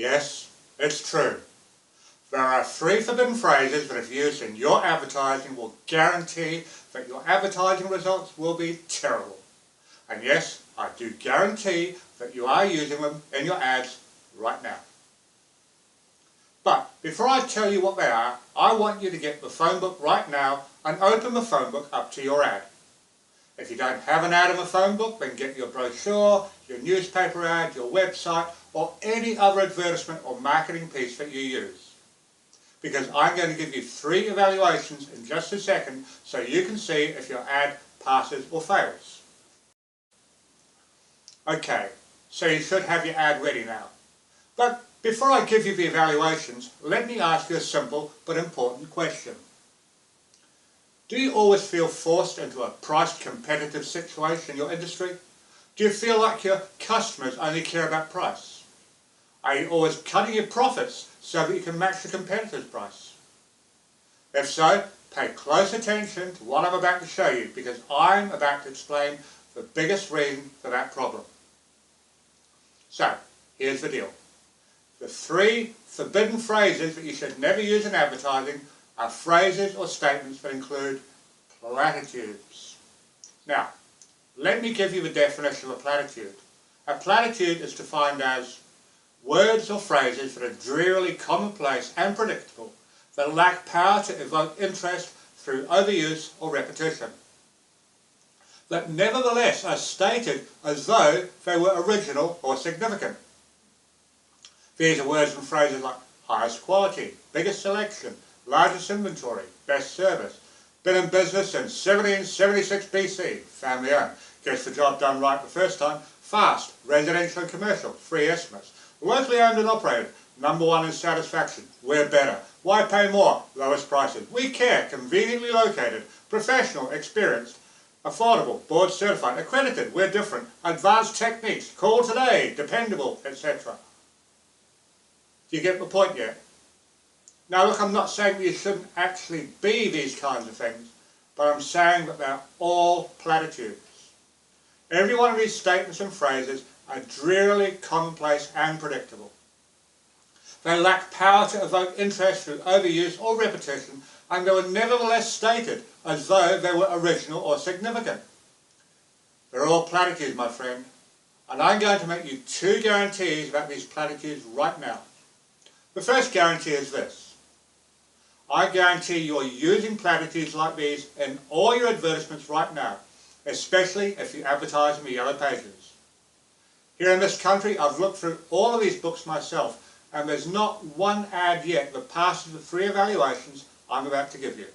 Yes, it's true. There are 3 forbidden phrases that if used in your advertising will guarantee that your advertising results will be terrible. And yes, I do guarantee that you are using them in your ads right now. But before I tell you what they are, I want you to get the phone book right now and open the phone book up to your ad. If you don't have an ad in the phone book, then get your brochure, your newspaper ad, your website, or any other advertisement or marketing piece that you use. Because I'm going to give you 3 evaluations in just a second so you can see if your ad passes or fails. Okay, so you should have your ad ready now. But before I give you the evaluations, let me ask you a simple but important question. Do you always feel forced into a price competitive situation in your industry? Do you feel like your customers only care about price? Are you always cutting your profits so that you can match the competitor's price? If so, pay close attention to what I'm about to show you, because I'm about to explain the biggest reason for that problem. So, here's the deal. The 3 forbidden phrases that you should never use in advertising are phrases or statements that include platitudes. Now, let me give you the definition of a platitude. A platitude is defined as words or phrases that are drearily commonplace and predictable, that lack power to evoke interest through overuse or repetition, that nevertheless are stated as though they were original or significant. These are words and phrases like highest quality, biggest selection, largest inventory, best service, been in business since 1776 BC, family owned, gets the job done right the first time, fast, residential and commercial, free estimates, locally owned and operated, #1 in satisfaction, we're better, why pay more, lowest prices, we care, conveniently located, professional, experienced, affordable, board certified, accredited, we're different, advanced techniques, call today, dependable, etc. Do you get the point yet? Now look, I'm not saying that you shouldn't actually be these kinds of things, but I'm saying that they're all platitudes. Every one of these statements and phrases are drearily commonplace and predictable. They lack power to evoke interest through overuse or repetition, and they were nevertheless stated as though they were original or significant. They're all platitudes, my friend, and I'm going to make you 2 guarantees about these platitudes right now. The first guarantee is this. I guarantee you're using platitudes like these in all your advertisements right now, especially if you advertise in the yellow pages. Here in this country, I've looked through all of these books myself, and there's not one ad yet that passes the 3 evaluations I'm about to give you.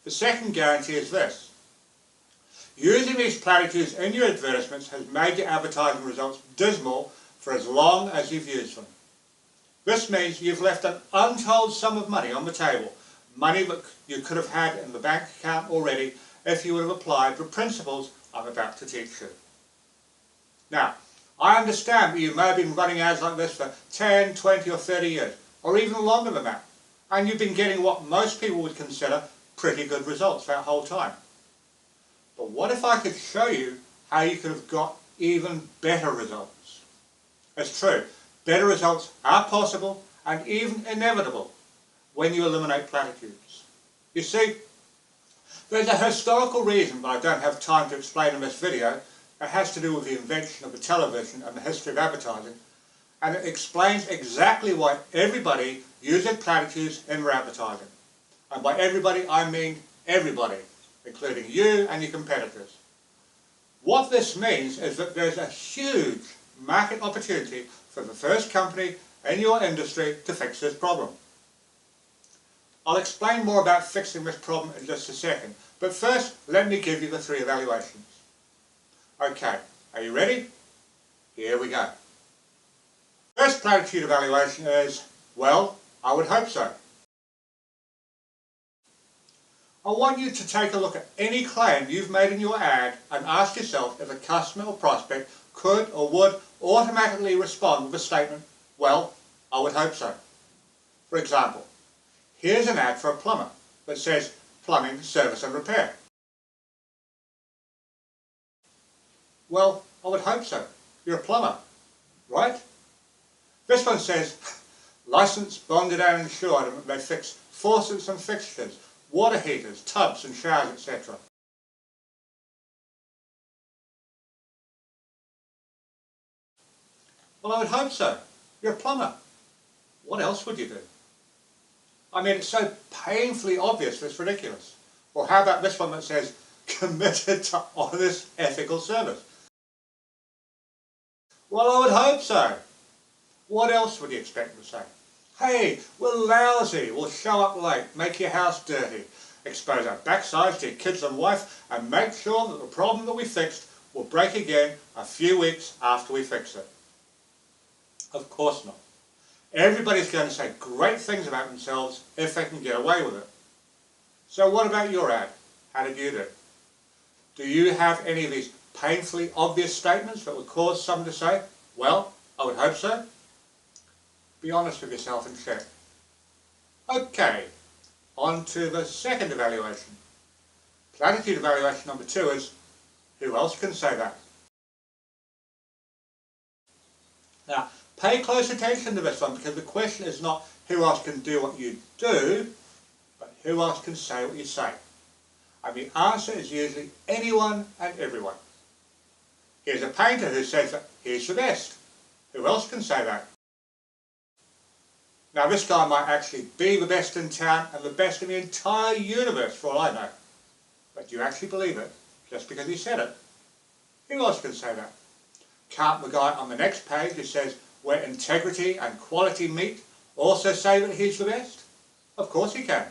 The second guarantee is this. Using these platitudes in your advertisements has made your advertising results dismal for as long as you've used them. This means you've left an untold sum of money on the table, money that you could have had in the bank account already if you would have applied the principles I'm about to teach you. Now, I understand that you may have been running ads like this for 10, 20 or 30 years, or even longer than that, and you've been getting what most people would consider pretty good results that whole time. But what if I could show you how you could have got even better results? It's true. Better results are possible and even inevitable when you eliminate platitudes. You see, there's a historical reason that I don't have time to explain in this video. It has to do with the invention of the television and the history of advertising, and it explains exactly why everybody uses platitudes in their advertising. And by everybody I mean everybody, including you and your competitors. What this means is that there's a huge market opportunity for the first company in your industry to fix this problem. I'll explain more about fixing this problem in just a second, but first let me give you the 3 evaluations. Okay, are you ready? Here we go. First platitude evaluation is, well, I would hope so. I want you to take a look at any claim you've made in your ad and ask yourself if a customer or prospect could or would automatically respond with a statement, well, I would hope so. For example, here's an ad for a plumber that says plumbing, service and repair. Well, I would hope so. You're a plumber, right? This one says, licensed, bonded and insured, and they fix faucets and fixtures, water heaters, tubs and showers, etc. Well, I would hope so. You're a plumber. What else would you do? I mean, it's so painfully obvious it's ridiculous. Or how about this one that says, committed to honest, ethical service? Well, I would hope so. What else would you expect them to say? Hey, we're lousy, we'll show up late, make your house dirty, expose our backsides to your kids and wife, and make sure that the problem that we fixed will break again a few weeks after we fix it. Of course not. Everybody's going to say great things about themselves if they can get away with it. So what about your ad? How did you do? Do you have any of these painfully obvious statements that would cause someone to say, well, I would hope so? Be honest with yourself and check. Okay, on to the second evaluation. Platitude evaluation number 2 is, who else can say that? Now, pay close attention to this one, because the question is not who else can do what you do, but who else can say what you say. And the answer is usually anyone and everyone. Here's a painter who says that he's the best. Who else can say that? Now this guy might actually be the best in town and the best in the entire universe for all I know. But do you actually believe it just because he said it? Who else can say that? Can't the guy on the next page who says where integrity and quality meet also say that he's the best? Of course he can.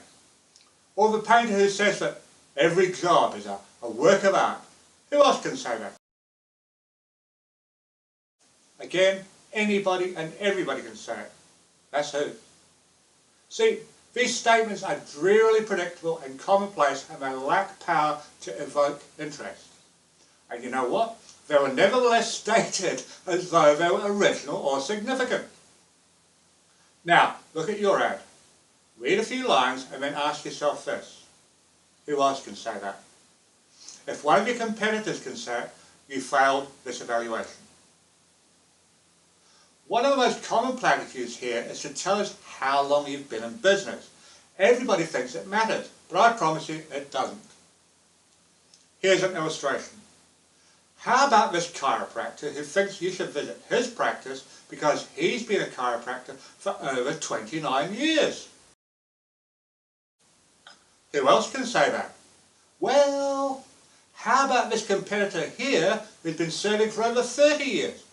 Or the painter who says that every job is a work of art. Who else can say that? Again, anybody and everybody can say it. That's who. See, these statements are drearily predictable and commonplace, and they lack power to evoke interest. And you know what? They were nevertheless stated as though they were original or significant. Now, look at your ad. Read a few lines and then ask yourself this. Who else can say that? If one of your competitors can say it, you failed this evaluation. One of the most common platitudes here is to tell us how long you've been in business. Everybody thinks it matters, but I promise you it doesn't. Here's an illustration. How about this chiropractor who thinks you should visit his practice because he's been a chiropractor for over 29 years? Who else can say that? Well, how about this competitor here who's been serving for over 30 years?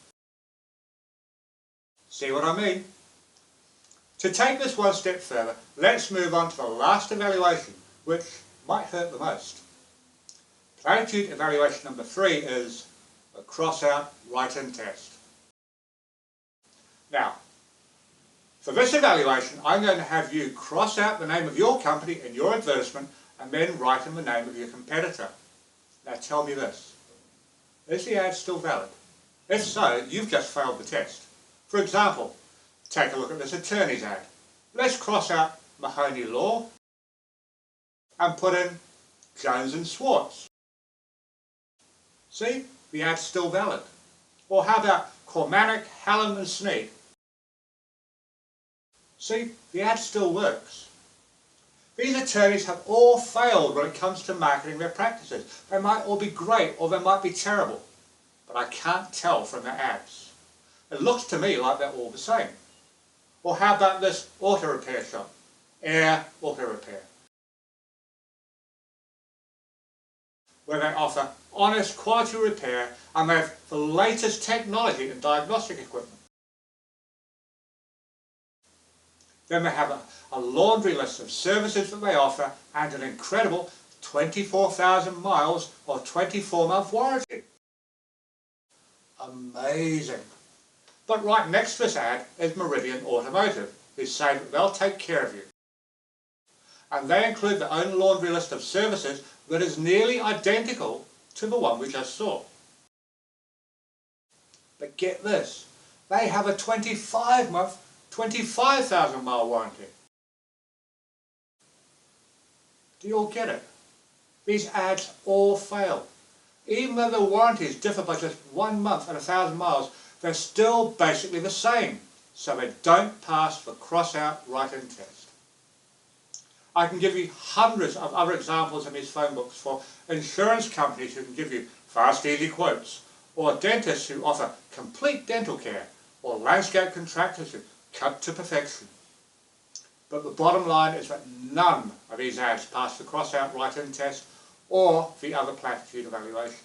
See what I mean? To take this one step further, let's move on to the last evaluation, which might hurt the most. Platitude evaluation number 3 is a cross-out write-in test. Now, for this evaluation, I'm going to have you cross out the name of your company in your advertisement and then write in the name of your competitor. Now tell me this. Is the ad still valid? If so, you've just failed the test. For example, take a look at this attorney's ad. Let's cross out Mahoney Law and put in Jones and Swartz. See, the ad's still valid. Or how about Cormanic, Hallam and Sneed? See, the ad still works. These attorneys have all failed when it comes to marketing their practices. They might all be great or they might be terrible, but I can't tell from their ads. It looks to me like they're all the same. Or how about this auto repair shop? Air Auto Repair, where they offer honest quality repair and they have the latest technology in diagnostic equipment. Then they have a laundry list of services that they offer and an incredible 24,000 miles or 24-month warranty. Amazing. But right next to this ad is Meridian Automotive, who say that they'll take care of you. And they include their own laundry list of services that is nearly identical to the one we just saw. But get this, they have a 25-month, 25,000 mile warranty. Do you all get it? These ads all fail. Even though the warranties differ by just 1 month and 1,000 miles, they're still basically the same. so they don't pass the cross-out write-in test. I can give you hundreds of other examples in these phone books for insurance companies who can give you fast, easy quotes, or dentists who offer complete dental care, or landscape contractors who cut to perfection. But the bottom line is that none of these ads pass the cross-out write-in test or the other platitude evaluations.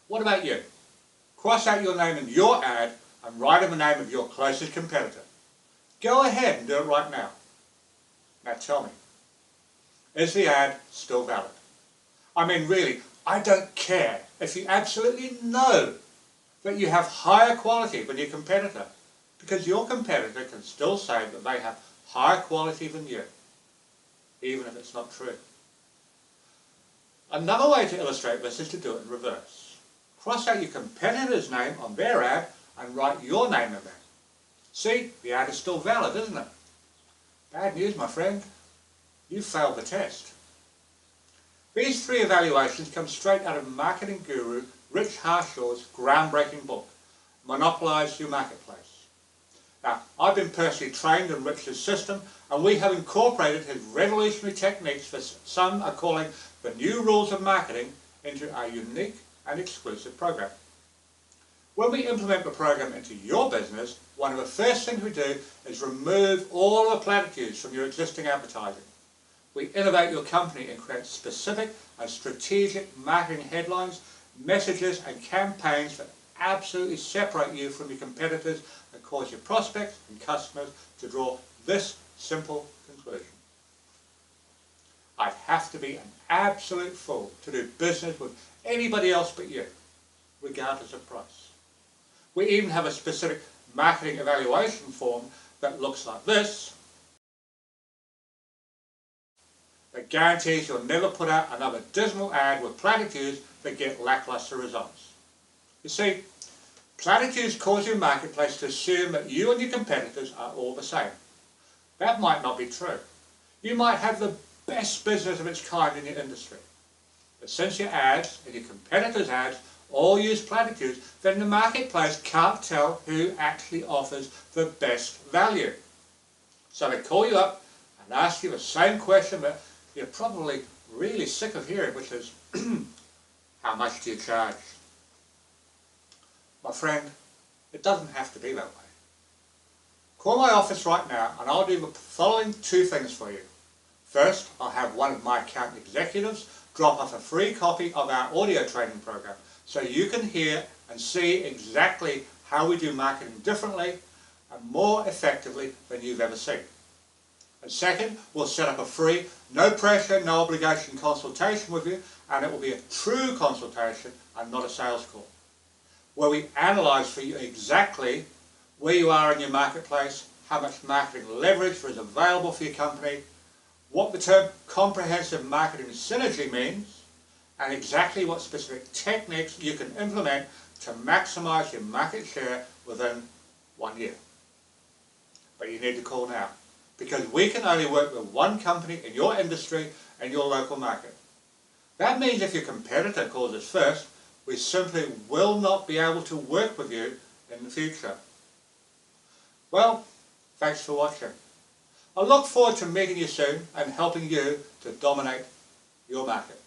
What about you? Cross out your name in your ad and write in the name of your closest competitor. Go ahead and do it right now. Now tell me, is the ad still valid? I mean really, I don't care if you absolutely know that you have higher quality than your competitor, because your competitor can still say that they have higher quality than you, even if it's not true. Another way to illustrate this is to do it in reverse. Cross out your competitor's name on their ad and write your name in there. See, the ad is still valid, isn't it? Bad news, my friend. You failed the test. These three evaluations come straight out of marketing guru Rich Harshaw's groundbreaking book, Monopolize Your Marketplace. Now, I've been personally trained in Rich's system, and we have incorporated his revolutionary techniques that some are calling the new rules of marketing into our unique and exclusive program. When we implement the program into your business, one of the first things we do is remove all the platitudes from your existing advertising. We innovate your company and create specific and strategic marketing headlines, messages and campaigns that absolutely separate you from your competitors and cause your prospects and customers to draw this simple conclusion: I'd have to be an absolute fool to do business with anybody else but you, regardless of price. We even have a specific marketing evaluation form that looks like this, that guarantees you'll never put out another dismal ad with platitudes that get lackluster results. You see, platitudes cause your marketplace to assume that you and your competitors are all the same. That might not be true. You might have the best business of its kind in your industry. But since your ads and your competitors' ads all use platitudes, then the marketplace can't tell who actually offers the best value. So they call you up and ask you the same question that you're probably really sick of hearing, which is, how much do you charge? My friend, it doesn't have to be that way. Call my office right now and I'll do the following two things for you. First, I'll have one of my account executives drop off a free copy of our audio training program so you can hear and see exactly how we do marketing differently and more effectively than you've ever seen. And second, we'll set up a free, no pressure, no obligation consultation with you, and it will be a true consultation and not a sales call, where we analyse for you exactly where you are in your marketplace, how much marketing leverage is available for your company, what the term comprehensive marketing synergy means, and exactly what specific techniques you can implement to maximise your market share within 1 year. But you need to call now, because we can only work with one company in your industry and your local market. That means if your competitor calls us first, we simply will not be able to work with you in the future. Well, thanks for watching. I look forward to meeting you soon and helping you to dominate your market.